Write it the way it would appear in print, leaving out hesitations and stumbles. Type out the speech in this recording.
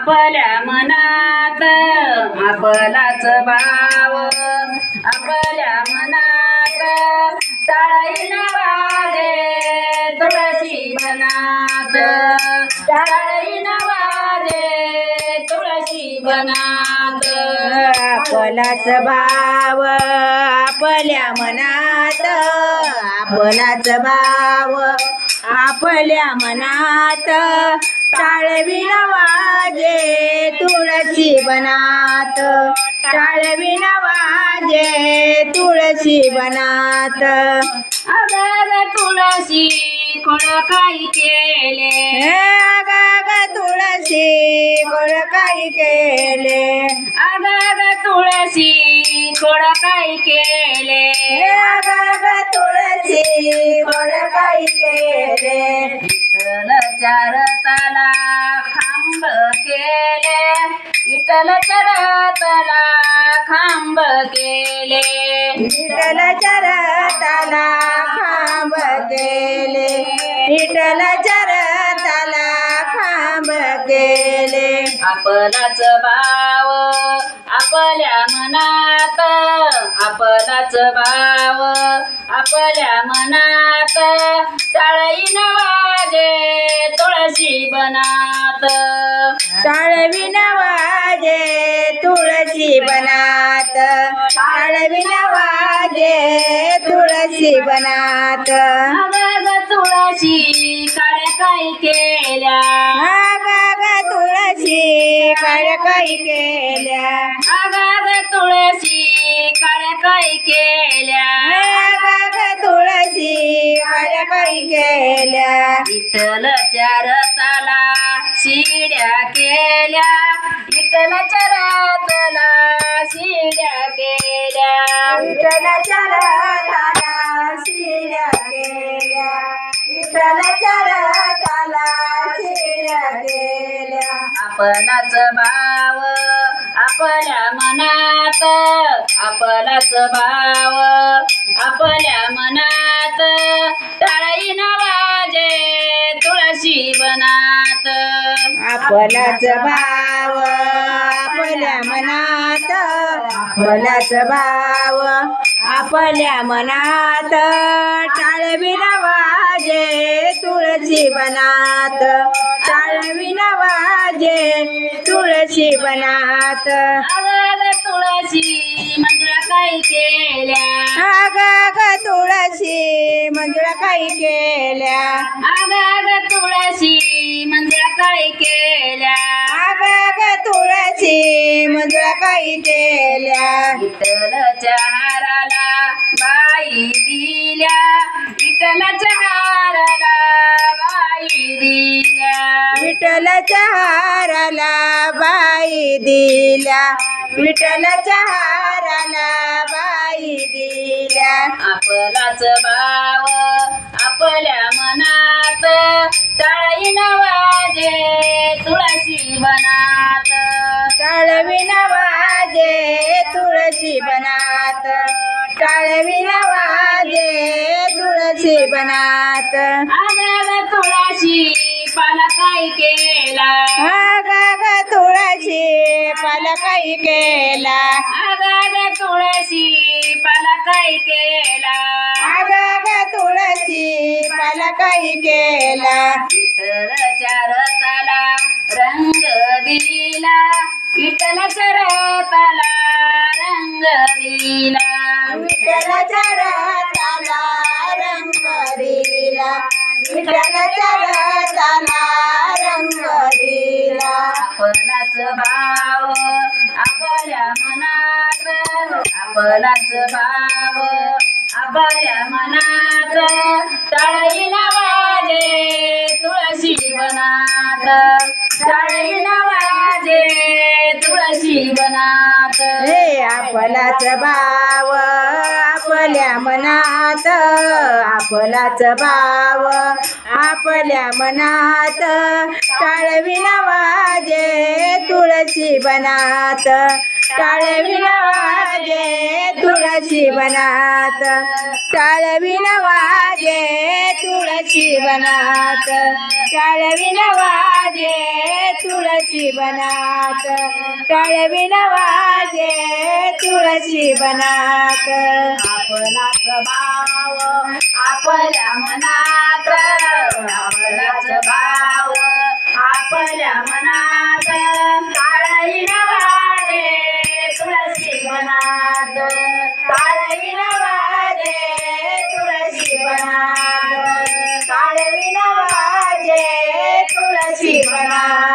आपल्या मनात आपलाच भाव आपल्या मनात टाळी न वाजे तुळशी बनात टाळी न वाजे तुळशी बनात आपलाच भाव आपल्या मनात आपलाच भाव आपल्या मनात टाळवी न वाजे तुळशी बनात टाळवी न वाजे तुळशी बनात अगं तुळशी कोण काही केले अगं तुळशी कोण काही केले अगं तुळशी कोण काही केले अगं तुळशी कोण काही केले विठ्ठलच्या रथाला खांब केले विठ्ठलच्या रथाला खांब केले विठ्ठलाच्या रथाला खांब केले विठ्ठलाच्या रथाला खांब केले आपलाच भाव आपल्या मनात आपलाच भाव आपल्या मनात टाळी न वाजे तुळशी बनात टाळवी न वाजे तुळशी बनात टाळवी न वाजे तुळशी बनात अगं तुळशी काड्या काही केल्या अगं तुळशी काड्या काही केल्या अगं तुळशी काड्या काही केल्या अगं तुळशी काड्या काही केल्या विठ्ठलच्या रथाला शिड्या केल्या विठ्ठलच्या रथाला शिड्या केल्या विठ्ठलाच्या रथाला शिड्या केल्या विठ्ठलाच्या रथाला शिड्या केल्या आपलाच भाव आपल्या मनात आपलाच भाव आपल्या मनात टाळी न वाजे तुळशी बनात आपलाच भाव आपल्या मनात आपलाच भाव आपल्या मनात टाळवी न वाजे तुळशी बनात टाळवी न वाजे तुळशी बनात अगं तुळशी मंजुळा काही केल्या अगं तुळशी मंजुळा काही केल्या अगं तुळशी मंजुळा काही केल्या अगं तुळशी मंजुळा काही केल्या विठ्ठलच्या हाराला बाई दिल्या विठ्ठलच्या हाराला बाई दिल्या विठ्ठलाच्या हाराला बाई दिल्या विठ्ठलाच्या हाराला बाई दिल्या आपलाच भाव आपल्या मनात टाळी न वाजे तुळशी बनात टाळवी न वाजे तुळशी बनात टाळवी न वाजे तुळशी बनात अगं तुळशी पाला काय केला अगं तुळशी पाला काही केला अगं तुळशी पाला काय केला अगं तुळशी पाला काही केला विठ्ठलच्या रथाला रंग दिला विठ्ठलच्या रथाला रंग दिला विठ्ठलाच्या रथाला रंग दिला विठ्ठलाच्या रथाला रंग दिला आपलाच भाव आपल्या मनात आपलाच भाव आपल्या मनात टाळी न वाजे तुळशी बनात टाळी न वाजे तुळशी बनात हे आपलाच भाव आपल्या मनात आपलाच भाव आपल्या मनात टाळवी न वाजे तुळशी बनात टाळविण वाजे तुळशी वनात टाळविण वाजे तुळशी वनात टाळविण वाजे तुळशी वनात टाळविण वाजे तुळशी वनात आपलाच भाव आपल्या मनात आपलाच भाव आपल्या मनात